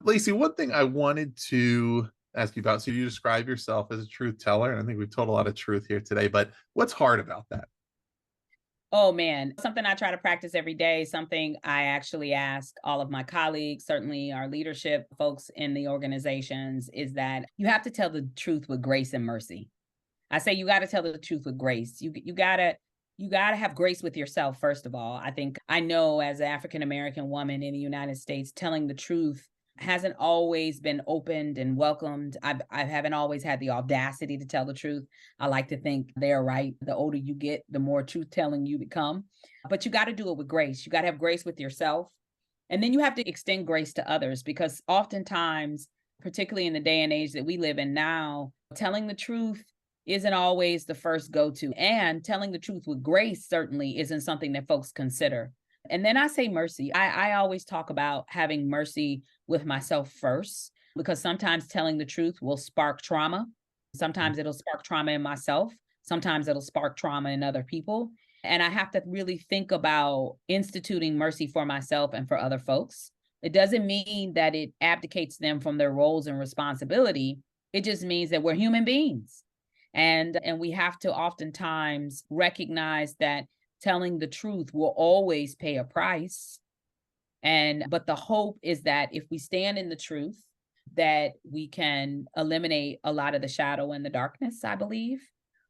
Lacey, one thing I wanted to ask you about, so you describe yourself as a truth teller, and I think we've told a lot of truth here today, but what's hard about that? Oh man, something I try to practice every day, something I actually ask all of my colleagues, certainly our leadership folks in the organizations, is that you have to tell the truth with grace and mercy. I say you got to tell the truth with grace. You gotta have grace with yourself, first of all. I know as an African American woman in the United States, telling the truth hasn't always been opened and welcomed. I haven't always had the audacity to tell the truth. I like to think they're right. The older you get, the more truth telling you become. But you got to do it with grace. You got to have grace with yourself. And then you have to extend grace to others, because oftentimes, particularly in the day and age that we live in now, Telling the truth isn't always the first go-to, and telling the truth with grace certainly isn't something that folks consider. And then I say mercy. I always talk about having mercy with myself first, because sometimes telling the truth will spark trauma. Sometimes it'll spark trauma in myself. Sometimes it'll spark trauma in other people. And I have to really think about instituting mercy for myself and for other folks. It doesn't mean that it abdicates them from their roles and responsibility. It just means that we're human beings. And we have to oftentimes recognize that telling the truth will always pay a price. But the hope is that if we stand in the truth, that we can eliminate a lot of the shadow and the darkness, I believe.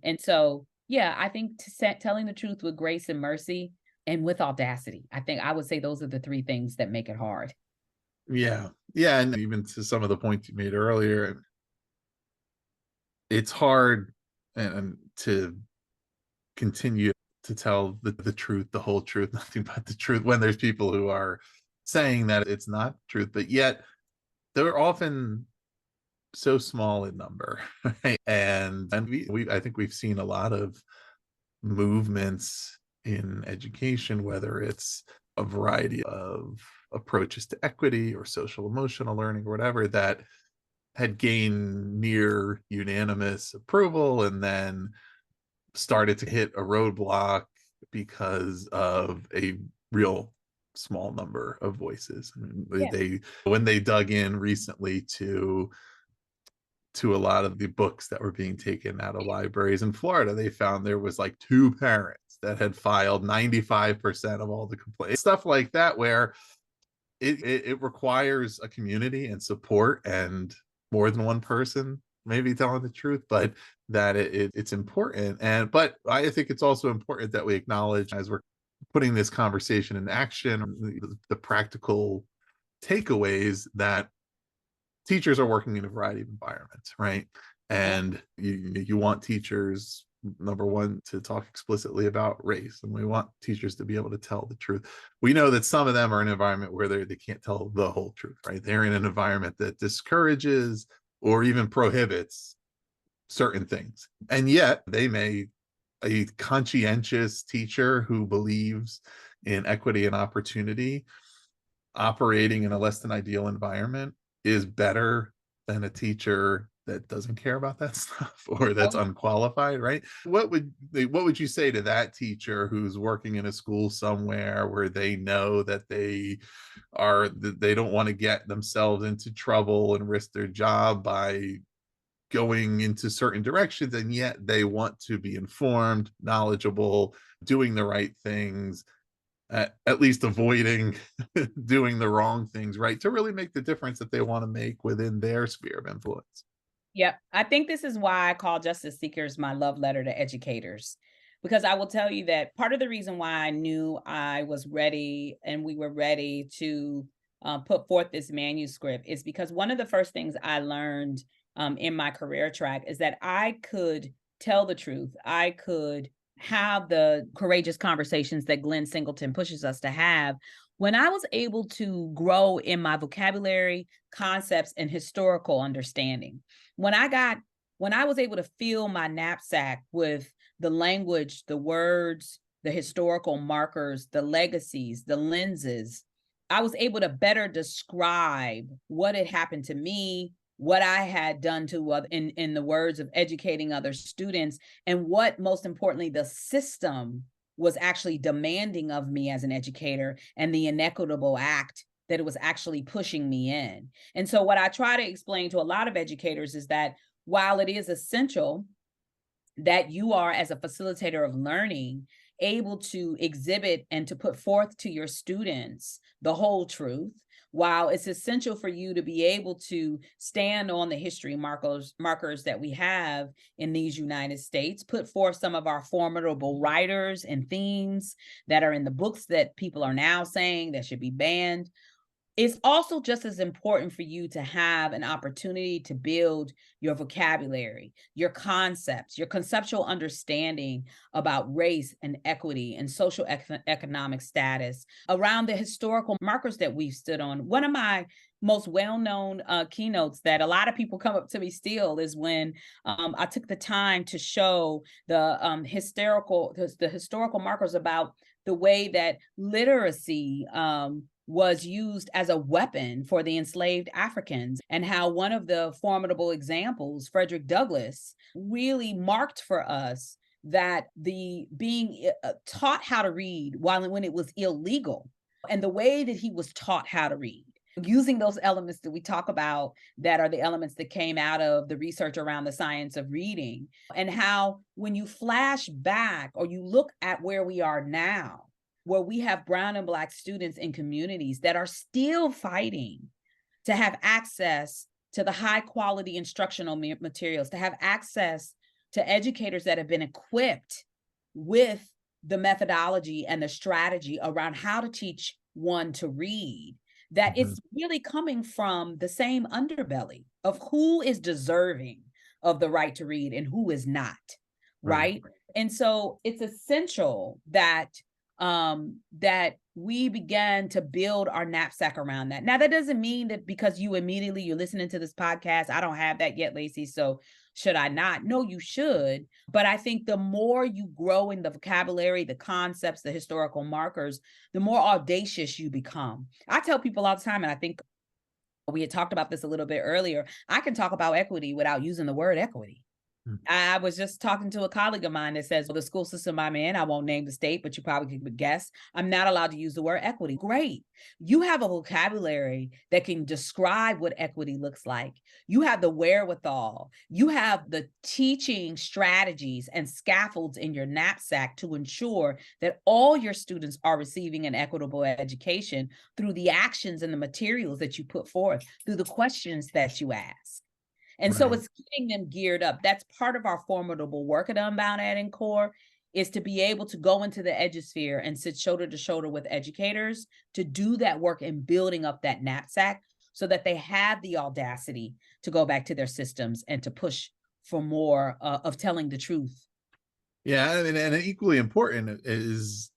And so, yeah, I think telling the truth with grace and mercy and with audacity. I think I would say those are the three things that make it hard. Yeah. Yeah. And even to some of the points you made earlier, it's hard and to continue to tell the truth, the whole truth, nothing but the truth, when there's people who are saying that it's not truth, but yet they're often so small in number, right? And we I think we've seen a lot of movements in education, whether it's a variety of approaches to equity or social emotional learning or whatever, that had gained near unanimous approval and then started to hit a roadblock because of a real small number of voices. I mean, Yeah. when they dug in recently to a lot of the books that were being taken out of libraries in Florida, they found there was like 2 parents that had filed 95% of all the complaints, stuff like that, where it requires a community and support and more than one person maybe telling the truth, but that it's important. But I think it's also important that we acknowledge, as we're putting this conversation in action, the practical takeaways, that teachers are working in a variety of environments, right? And you want teachers, number one, to talk explicitly about race, and we want teachers to be able to tell the truth. We know that some of them are in an environment where they can't tell the whole truth, right? They're in an environment that discourages or even prohibits certain things, and yet a conscientious teacher who believes in equity and opportunity operating in a less than ideal environment is better than a teacher that doesn't care about that stuff or that's unqualified, right? What would you say to that teacher who's working in a school somewhere where they know that they don't want to get themselves into trouble and risk their job by going into certain directions, and yet they want to be informed, knowledgeable, doing the right things, at least avoiding doing the wrong things, right, to really make the difference that they want to make within their sphere of influence? Yep. I think this is why I call Justice Seekers my love letter to educators, because I will tell you that part of the reason why I knew I was ready and we were ready to put forth this manuscript is because one of the first things I learned in my career track is that I could tell the truth. I could have the courageous conversations that Glenn Singleton pushes us to have when I was able to grow in my vocabulary, concepts, and historical understanding. When I was able to fill my knapsack with the language, the words, the historical markers, the legacies, the lenses, I was able to better describe what had happened to me, what I had done to in the words of educating other students, and what, most importantly, the system was actually demanding of me as an educator, and the inequitable act that it was actually pushing me in. And so what I try to explain to a lot of educators is that while it is essential that you are, as a facilitator of learning, able to exhibit and to put forth to your students the whole truth, while it's essential for you to be able to stand on the history markers that we have in these United States, put forth some of our formidable writers and themes that are in the books that people are now saying that should be banned, It's also just as important for you to have an opportunity to build your vocabulary, your concepts, your conceptual understanding about race and equity and social economic status around the historical markers that we've stood on. One of my most well-known keynotes that a lot of people come up to me still is when I took the time to show the historical markers about the way that literacy was used as a weapon for the enslaved Africans, and how one of the formidable examples, Frederick Douglass, really marked for us that the being taught how to read when it was illegal, and the way that he was taught how to read, using those elements that we talk about that are the elements that came out of the research around the science of reading, and how when you flash back or you look at where we are now, where we have brown and Black students in communities that are still fighting to have access to the high quality instructional materials, to have access to educators that have been equipped with the methodology and the strategy around how to teach one to read, that it's really coming from the same underbelly of who is deserving of the right to read and who is not, right? And so it's essential that that we began to build our knapsack around that. Now, that doesn't mean that because you're listening to this podcast, I don't have that yet, Lacey, so should I not? No, you should. But I think the more you grow in the vocabulary, the concepts, the historical markers, the more audacious you become. I tell people all the time, and I think we had talked about this a little bit earlier, I can talk about equity without using the word equity. I was just talking to a colleague of mine that says, well, the school system I'm in, I won't name the state, but you probably could guess, I'm not allowed to use the word equity. Great. You have a vocabulary that can describe what equity looks like. You have the wherewithal. You have the teaching strategies and scaffolds in your knapsack to ensure that all your students are receiving an equitable education through the actions and the materials that you put forth, through the questions that you ask. And so it's getting them geared up. That's part of our formidable work at UnboundEd and Core, is to be able to go into the edusphere and sit shoulder to shoulder with educators to do that work in building up that knapsack so that they have the audacity to go back to their systems and to push for more of telling the truth. Yeah, and equally important is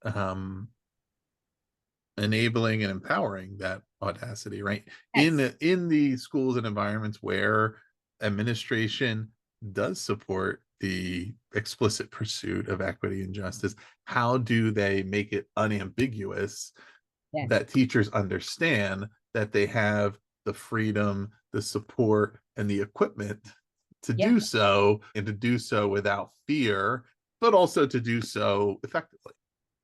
enabling and empowering that audacity, right? Yes. In the schools and environments where administration does support the explicit pursuit of equity and justice, how do they make it unambiguous that teachers understand that they have the freedom, the support, and the equipment to do so, and to do so without fear, but also to do so effectively?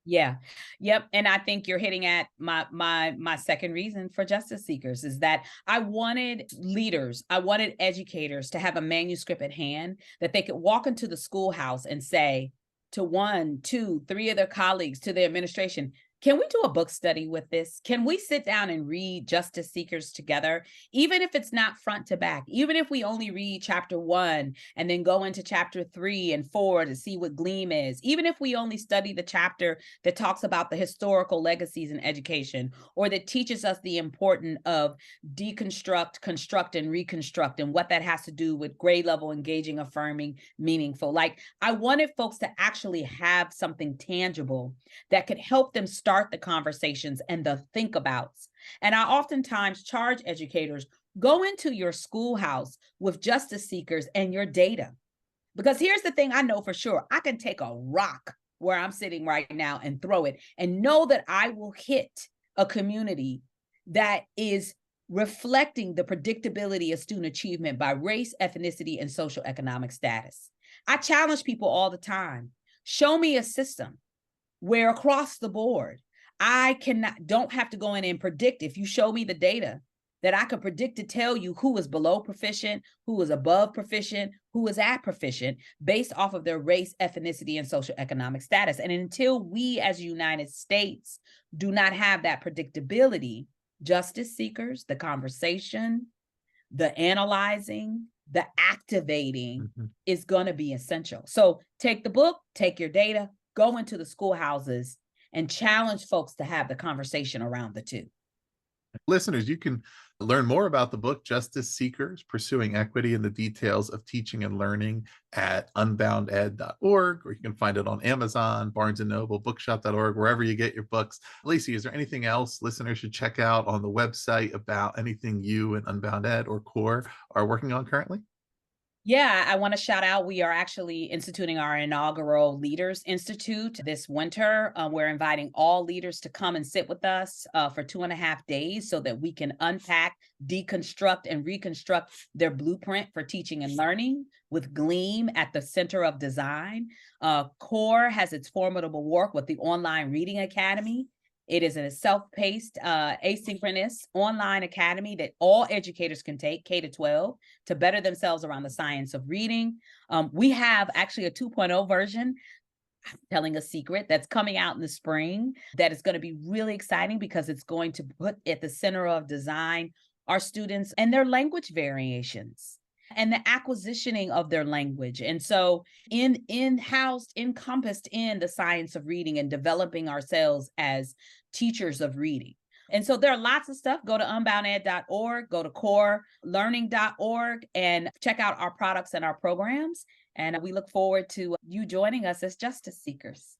Yeah. Yep. And I think you're hitting at my second reason for justice seekers is that I wanted leaders, I wanted educators to have a manuscript at hand that they could walk into the schoolhouse and say to 1, 2, 3 of their colleagues, to their administration, can we do a book study with this? Can we sit down and read Justice Seekers together? Even if it's not front to back, even if we only read chapter 1 and then go into chapter 3 and 4 to see what GLEAM is, even if we only study the chapter that talks about the historical legacies in education, or that teaches us the importance of deconstruct, construct, and reconstruct, and what that has to do with grade level engaging, affirming, meaningful. Like, I wanted folks to actually have something tangible that could help them start the conversations and the think abouts. And I oftentimes charge educators, go into your schoolhouse with justice seekers and your data. Because here's the thing I know for sure, I can take a rock where I'm sitting right now and throw it and know that I will hit a community that is reflecting the predictability of student achievement by race, ethnicity, and social economic status. I challenge people all the time. Show me a system where across the board, I don't have to go in and predict. If you show me the data, that I can predict to tell you who is below proficient, who is above proficient, who is at proficient, based off of their race, ethnicity, and social economic status. And until we as United States do not have that predictability, justice seekers, the conversation, the analyzing, the activating is going to be essential. So take the book, take your data, go into the schoolhouses and challenge folks to have the conversation around the two. Listeners, you can learn more about the book Justice Seekers, Pursuing Equity and the Details of Teaching and Learning at unbounded.org, or you can find it on Amazon, Barnes & Noble, bookshop.org, wherever you get your books. Lacey, is there anything else listeners should check out on the website about anything you and Unbound Ed or CORE are working on currently? Yeah, I want to shout out. We are actually instituting our inaugural Leaders Institute this winter. We're inviting all leaders to come and sit with us for 2.5 days so that we can unpack, deconstruct, and reconstruct their blueprint for teaching and learning with GLEAM at the center of design. CORE has its formidable work with the Online Reading Academy. It is a self-paced, asynchronous online academy that all educators can take, K to 12, to better themselves around the science of reading. We have actually a 2.0 version, I'm telling a secret, that's coming out in the spring that is going to be really exciting because it's going to put at the center of design our students and their language variations and the acquisitioning of their language. And so in-housed, encompassed in the science of reading and developing ourselves as teachers of reading. And so there are lots of stuff. Go to unbounded.org, go to corelearning.org, and check out our products and our programs. And we look forward to you joining us as justice seekers.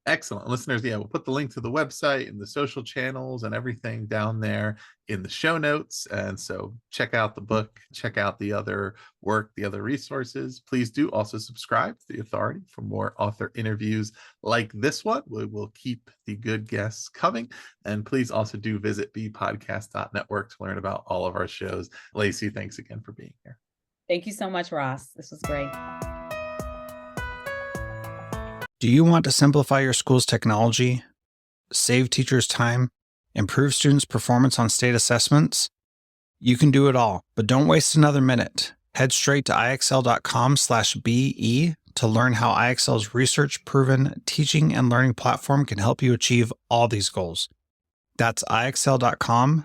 Excellent. Listeners, yeah, we'll put the link to the website and the social channels and everything down there in the show notes. And so check out the book, check out the other work, the other resources. Please do also subscribe to The Authority for more author interviews like this one. We will keep the good guests coming. And please also do visit bpodcast.network to learn about all of our shows. Lacey, thanks again for being here. Thank you so much, Ross. This was great. Do you want to simplify your school's technology, save teachers time, improve students' performance on state assessments? You can do it all, but don't waste another minute. Head straight to ixl.com/BE to learn how IXL's research-proven teaching and learning platform can help you achieve all these goals. That's ixl.com/BE.